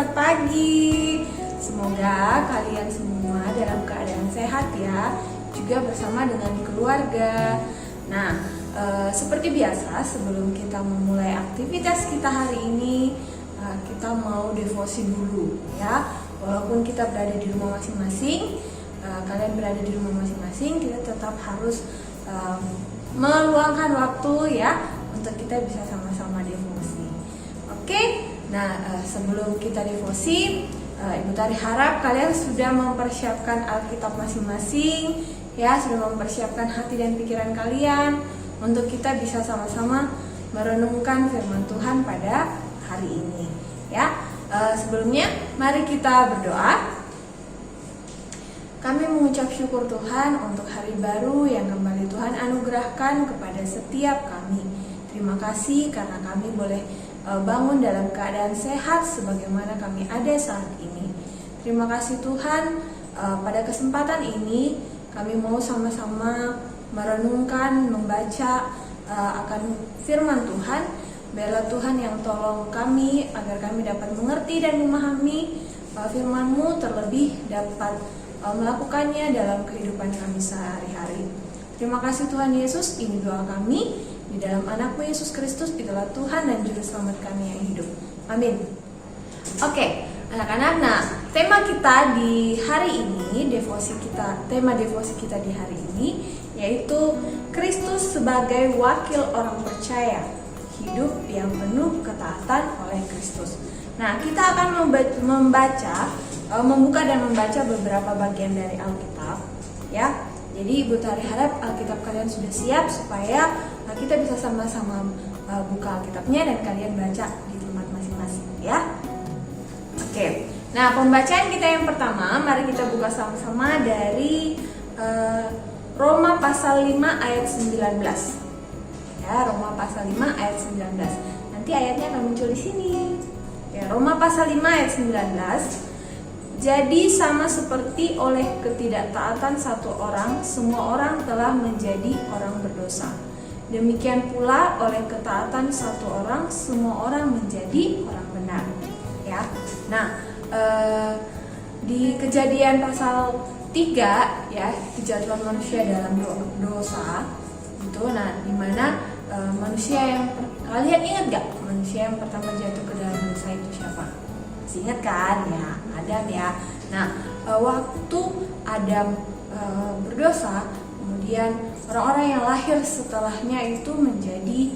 selamat pagi. Semoga kalian semua dalam keadaan sehat ya, juga bersama dengan keluarga. Nah, seperti biasa sebelum kita memulai aktivitas kita hari ini, kita mau devosi dulu ya. Walaupun kita berada di rumah masing-masing, kalian berada di rumah masing-masing, kita tetap harus meluangkan waktu ya untuk kita bisa sama-sama devosi. Oke, nah sebelum kita devosi, Ibu Tari harap kalian sudah mempersiapkan Alkitab masing-masing ya, sudah mempersiapkan hati dan pikiran kalian untuk kita bisa sama-sama merenungkan firman Tuhan pada hari ini ya. Sebelumnya mari kita berdoa. Kami mengucap syukur Tuhan untuk hari baru yang kembali Tuhan anugerahkan kepada setiap kami. Terima kasih karena kami boleh bangun dalam keadaan sehat sebagaimana kami ada saat ini. Terima kasih Tuhan, pada kesempatan ini kami mau sama-sama merenungkan, membaca akan firman Tuhan. Biarlah Tuhan yang tolong kami agar kami dapat mengerti dan memahami firman-Mu, terlebih dapat melakukannya dalam kehidupan kami sehari-hari. Terima kasih Tuhan Yesus, ini doa kami di dalam anak-Mu Yesus Kristus, itulah Tuhan dan Juru Selamat kami yang hidup. Amin. Oke, anak-anak, nah tema kita di hari ini, tema devosi kita di hari ini yaitu Kristus sebagai wakil orang percaya, hidup yang penuh ketaatan oleh Kristus. Nah, kita akan membuka dan membaca beberapa bagian dari Alkitab ya. Jadi Ibu Tari harap Alkitab kalian sudah siap supaya kita bisa sama-sama buka Alkitabnya dan kalian baca di tempat masing-masing ya. Oke. Nah, pembacaan kita yang pertama, mari kita buka sama-sama dari Roma pasal 5 ayat 19. Ya, Roma pasal 5 ayat 19. Nanti ayatnya akan muncul di sini. Ya, Roma pasal 5 ayat 19. Jadi sama seperti oleh ketidaktaatan satu orang, semua orang telah menjadi orang berdosa. Demikian pula oleh ketaatan satu orang, semua orang menjadi orang benar. Ya. Nah, di Kejadian pasal 3 ya, kejatuhan manusia dalam dosa itu, nah di mana manusia yang kalian ingat gak manusia yang pertama jatuh ke dalam dosa itu siapa? Masih ingat kan ya, Adam ya. Nah, waktu Adam berdosa, kemudian orang-orang yang lahir setelahnya itu menjadi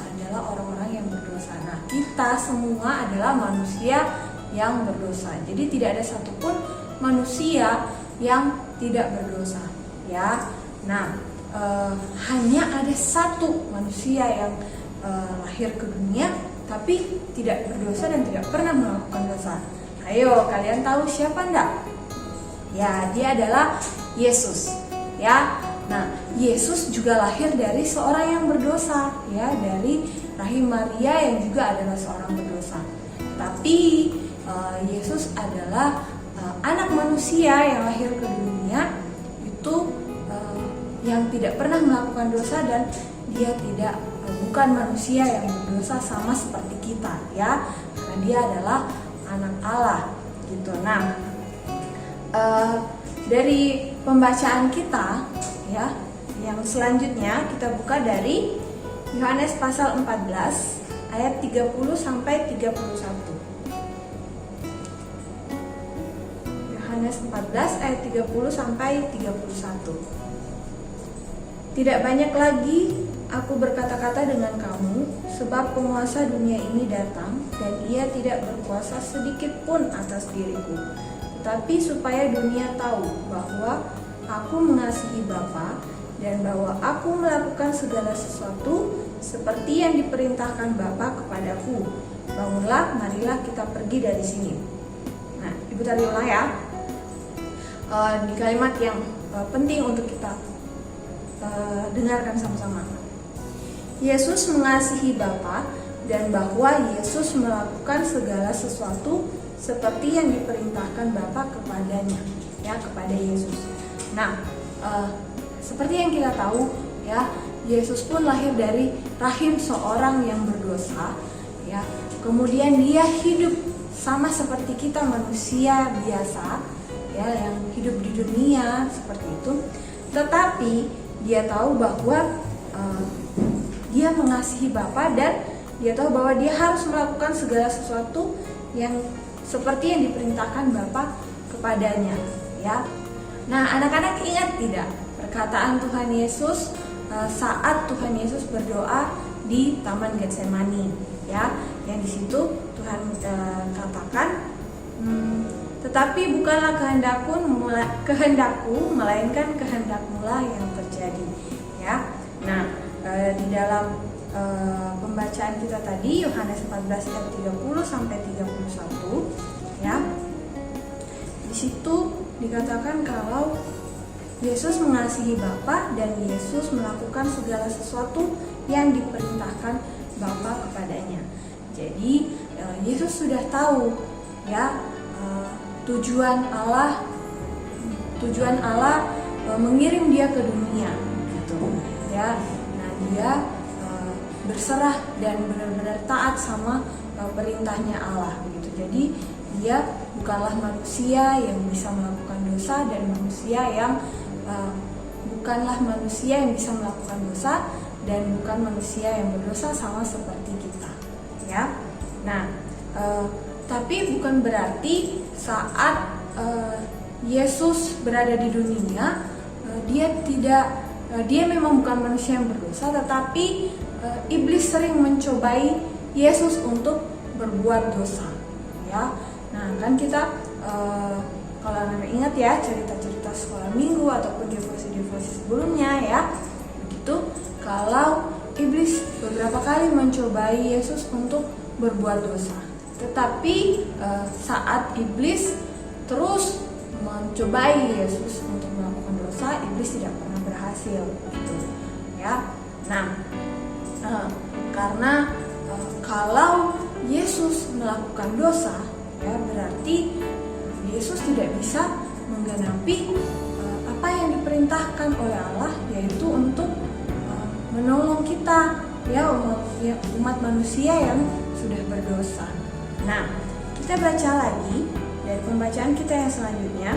adalah orang-orang yang berdosa. Nah, kita semua adalah manusia yang berdosa. Jadi tidak ada satupun manusia yang tidak berdosa ya. Nah, hanya ada satu manusia yang lahir ke dunia tapi tidak berdosa dan tidak pernah melakukan dosa. Ayo, kalian tahu siapa enggak? Ya, dia adalah Yesus. Ya. Nah, Yesus juga lahir dari seorang yang berdosa, ya, dari rahim Maria yang juga adalah seorang berdosa. Tapi Yesus adalah anak manusia yang lahir ke dunia itu yang tidak pernah melakukan dosa, dan dia bukan manusia yang berdosa sama seperti kita ya, karena dia adalah anak Allah gitu. Nah, dari pembacaan kita ya, yang selanjutnya kita buka dari Yohanes pasal 14 ayat 30 sampai 31. Yohanes 14 ayat 30 sampai 31. Tidak banyak lagi aku berkata-kata dengan kamu, sebab penguasa dunia ini datang, dan ia tidak berkuasa sedikit pun atas diriku. Tetapi supaya dunia tahu bahwa aku mengasihi Bapa, dan bahwa aku melakukan segala sesuatu seperti yang diperintahkan Bapa kepadaku. Bangunlah, marilah kita pergi dari sini. Nah, Ibu Tari ulang ya. Di kalimat yang penting untuk kita dengarkan sama-sama. Yesus mengasihi Bapa, dan bahwa Yesus melakukan segala sesuatu seperti yang diperintahkan Bapa kepadanya, ya, kepada Yesus. Nah, seperti yang kita tahu, ya, Yesus pun lahir dari rahim seorang yang berdosa, ya. Kemudian dia hidup sama seperti kita manusia biasa ya yang hidup di dunia seperti itu, tetapi dia tahu bahwa dia mengasihi Bapa dan dia tahu bahwa dia harus melakukan segala sesuatu yang seperti yang diperintahkan Bapa kepadanya ya. Nah, anak-anak ingat tidak perkataan Tuhan Yesus saat Tuhan Yesus berdoa di Taman Getsemani ya, yang di situ Tuhan katakan, tetapi bukanlah kehendakku melainkan kehendakmu-lah yang terjadi ya. Nah, di dalam pembacaan kita tadi Yohanes 14 ayat 30 sampai 31 ya. Di situ dikatakan kalau Yesus mengasihi Bapa dan Yesus melakukan segala sesuatu yang diperintahkan Bapa kepadanya. Jadi Yesus sudah tahu ya tujuan Allah mengirim dia ke dunia gitu ya. Nah, dia berserah dan benar-benar taat sama perintahnya Allah begitu. Jadi dia bukanlah manusia yang bisa melakukan dosa dan bukanlah manusia yang bisa melakukan dosa dan bukan manusia yang berdosa sama seperti kita ya. Nah, tapi bukan berarti saat Yesus berada di dunia dia memang bukan manusia yang berdosa, tetapi iblis sering mencobai Yesus untuk berbuat dosa ya. Nah, kan kita kalau anak ingat ya cerita-cerita sekolah minggu ataupun devosi-devosi sebelumnya ya, begitu kalau iblis beberapa kali mencobai Yesus untuk berbuat dosa, tetapi saat iblis terus mencobai Yesus untuk melakukan dosa, iblis tidak pernah berhasil gitu ya. Nah, karena kalau Yesus melakukan dosa ya, berarti Yesus tidak bisa menggenapi apa yang diperintahkan oleh Allah, yaitu untuk menolong kita ya umat manusia yang sudah berdosa. Nah, kita baca lagi dari pembacaan kita yang selanjutnya,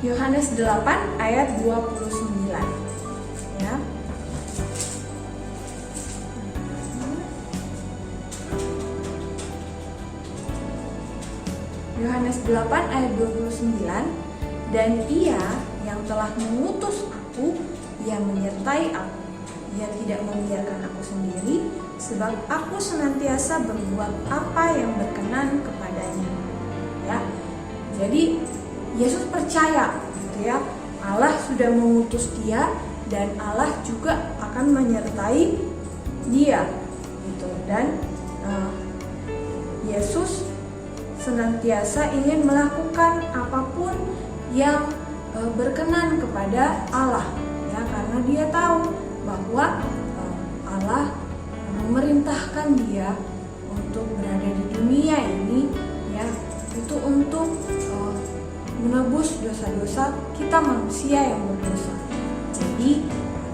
Yohanes 8 ayat 29 ya. Yohanes 8 ayat 29, dan Ia yang telah mengutus aku, Ia menyertai aku. Ia tidak membiarkan aku sendiri, sebab aku senantiasa berbuat apa yang berkenan kepadanya. Ya, jadi Yesus percaya, gitu ya, Allah sudah mengutus dia dan Allah juga akan menyertai dia, gitu. Dan Yesus senantiasa ingin melakukan apapun yang berkenan kepada Allah ya, karena dia tahu bahwa Allah memerintahkan dia untuk berada di dunia ini ya, itu untuk menebus dosa-dosa kita manusia yang berdosa. Jadi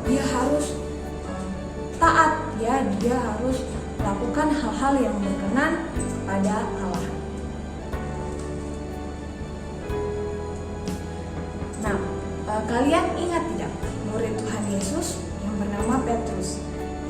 dia harus taat ya, dia harus melakukan hal-hal yang berkenan pada Allah. Kalian ingat tidak murid Tuhan Yesus yang bernama Petrus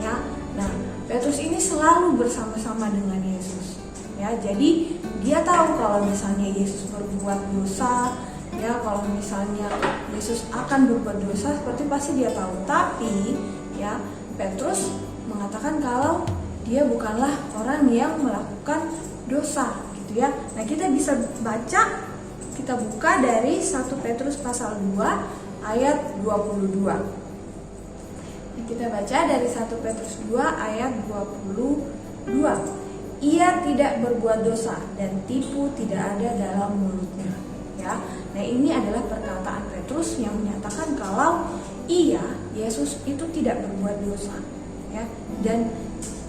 ya? Nah, Petrus ini selalu bersama-sama dengan Yesus ya. Jadi dia tahu kalau misalnya Yesus berbuat dosa ya, kalau misalnya Yesus akan berbuat dosa, seperti pasti dia tahu. Tapi ya, Petrus mengatakan kalau dia bukanlah orang yang melakukan dosa gitu ya. Nah, kita bisa baca, kita buka dari 1 Petrus pasal 2 ayat 22. Kita baca dari 1 Petrus 2 ayat 22. Ia tidak berbuat dosa dan tipu tidak ada dalam mulutnya. Ya. Nah, ini adalah perkataan Petrus yang menyatakan kalau Yesus itu tidak berbuat dosa. Ya. Dan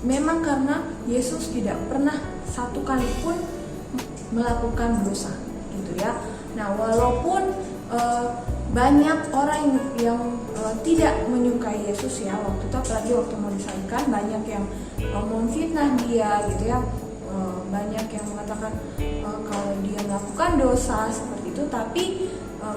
memang karena Yesus tidak pernah satu kali pun melakukan dosa, gitu ya. Nah, walaupun banyak orang yang tidak menyukai Yesus ya waktu itu, apalagi waktu mau disalibkan, banyak yang memfitnah dia gitu ya, banyak yang mengatakan kalau dia melakukan dosa seperti itu, tapi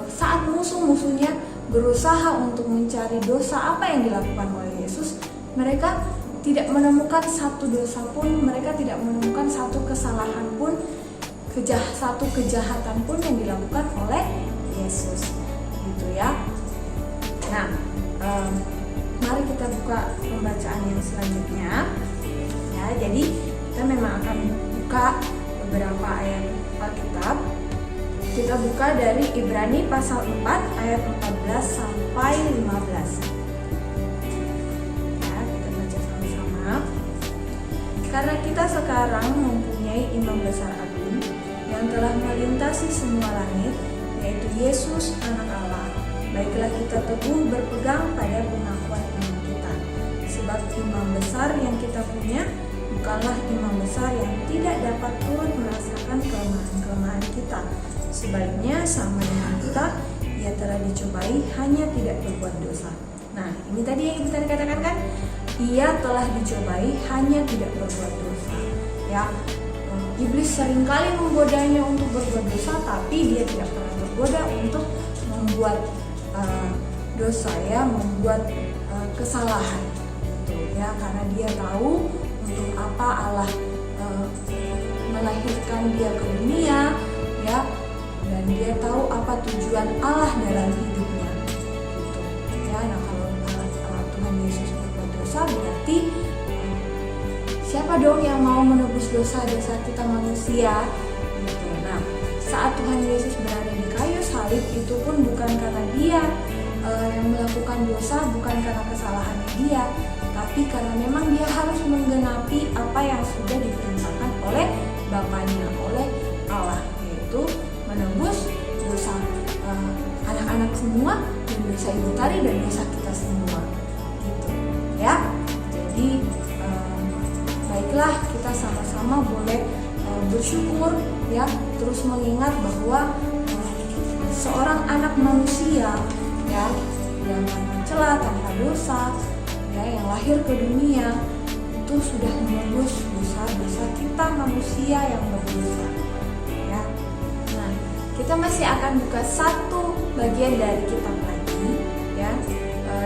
saat musuh-musuhnya berusaha untuk mencari dosa apa yang dilakukan oleh Yesus, mereka tidak menemukan satu dosa pun, mereka tidak menemukan satu kesalahan pun, satu kejahatan pun yang dilakukan oleh Yesus, gitu ya. Nah, mari kita buka pembacaan yang selanjutnya. Ya, jadi kita memang akan buka beberapa ayat Alkitab. Kita buka dari Ibrani pasal 4 ayat 14 sampai 15. Ya, kita baca sama-sama. Karena kita sekarang mempunyai imam besar agung yang telah melintasi semua langit, yaitu Yesus Anak Allah. Baiklah kita teguh berpegang pada pengakuan iman kita. Sebab imam besar yang kita punya bukanlah imam besar yang tidak dapat turut merasakan kelemahan-kelemahan kita. Sebaliknya sama dengan kita, ia telah dicobai hanya tidak berbuat dosa. Nah, ini tadi yang Ibu tadi katakan kan, ia telah dicobai hanya tidak berbuat dosa. Ya, iblis seringkali menggodanya untuk berbuat dosa, tapi dia tidak pernah tergoda untuk membuat dosa, ya, membuat kesalahan, gitu, ya, karena dia tahu untuk apa Allah melahirkan dia ke dunia, ya, dan dia tahu apa tujuan Allah dalam hidupnya, gitu, ya. Nah, kalau Tuhan Yesus berbuat dosa, berarti siapa dong yang mau menebus dosa-dosa kita manusia, gitu. Nah, saat Tuhan Yesus berada di kayu salib, itu pun bukan karena dia yang melakukan dosa, bukan karena kesalahannya dia, tapi karena memang dia harus menggenapi apa yang sudah diperintahkan oleh Bapaknya, oleh Allah, yaitu menebus dosa anak-anak semua, dan dosa ibu tari, dan dosa kita semua, gitu, ya. Jadi baiklah kita sama-sama boleh bersyukur, ya, terus mengingat bahwa seorang anak manusia, ya, yang tanpa celah, tanpa dosa, ya, yang lahir ke dunia itu sudah menebus dosa-dosa kita manusia yang berdosa, ya. Nah, kita masih akan buka satu bagian dari kitab lagi, ya,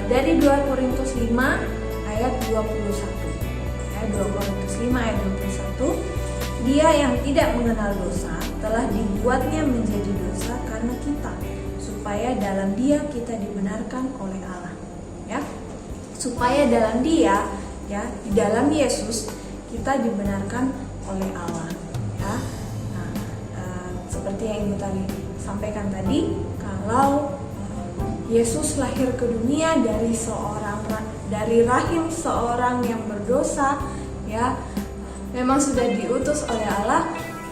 dari 2 Korintus 5 ayat 21. 2 Korintus 5 ayat 21, dia yang tidak mengenal dosa telah dibuatnya menjadi dosa karena kita, supaya dalam dia kita dibenarkan oleh Allah, ya, supaya dalam dia, ya, di dalam Yesus kita dibenarkan oleh Allah, ya. Nah, seperti yang Ibu tadi sampaikan tadi, kalau Yesus lahir ke dunia dari rahim seorang yang berdosa, ya, memang sudah diutus oleh Allah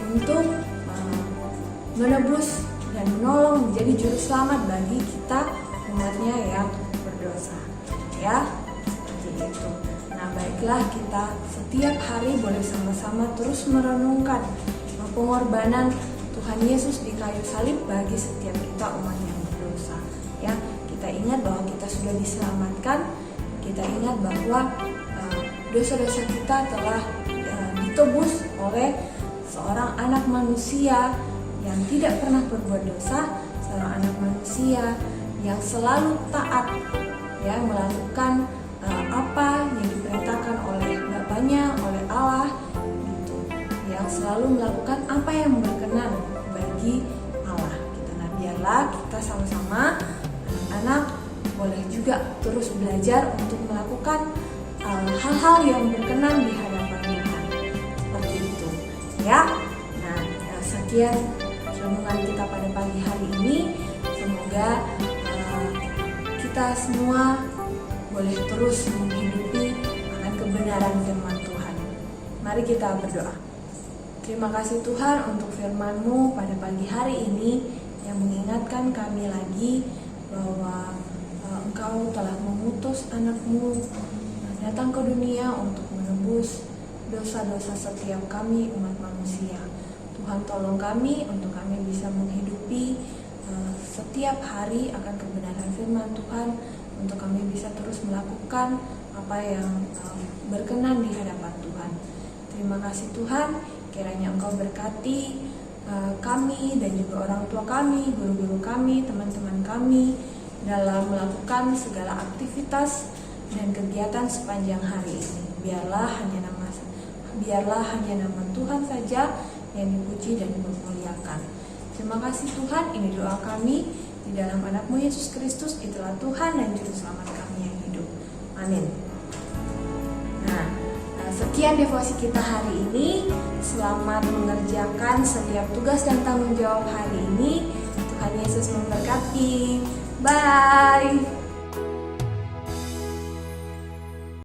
untuk menebus dan menolong, menjadi juru selamat bagi kita umatnya yang berdosa, ya, seperti itu. Nah, baiklah kita setiap hari boleh sama-sama terus merenungkan pengorbanan Tuhan Yesus di kayu salib bagi setiap kita umat yang berdosa, ya. Kita ingat bahwa kita sudah diselamatkan, kita ingat bahwa dosa-dosa kita telah ditebus oleh seorang anak manusia yang tidak pernah berbuat dosa, seorang anak manusia yang selalu taat, ya, melakukan apa yang diperintahkan oleh Bapaknya, oleh Allah, gitu, yang selalu melakukan apa yang berkenan bagi Allah, gitu. Nah, biarlah kita sama-sama anak-anak boleh juga terus belajar untuk melakukan hal-hal yang berkenan di hadapan Tuhan, seperti itu, ya. Nah, sekian renungan kita pada pagi hari ini. Semoga kita semua boleh terus menghidupi akan kebenaran firman Tuhan. Mari kita berdoa. Terima kasih Tuhan untuk firman-Mu pada pagi hari ini yang mengingatkan kami lagi bahwa Engkau telah mengutus anak-Mu datang ke dunia untuk menebus dosa-dosa setiap kami umat manusia. Tuhan, tolong kami untuk kami bisa menghidupi setiap hari akan kebenaran firman Tuhan, untuk kami bisa terus melakukan apa yang berkenan di hadapan Tuhan. Terima kasih Tuhan, Kiranya Engkau berkati kami dan juga orang tua kami, guru-guru kami, teman-teman kami dalam melakukan segala aktivitas dan kegiatan sepanjang hari ini. Biarlah hanya nama Tuhan saja yang dipuji dan dimuliakan. Terima kasih Tuhan, ini doa kami di dalam anakmu Yesus Kristus, itulah Tuhan dan Juru Selamat kami yang hidup. Amin. Nah, sekian devosi kita hari ini. Selamat mengerjakan setiap tugas dan tanggung jawab hari ini. Tuhan Yesus memberkati. Bye.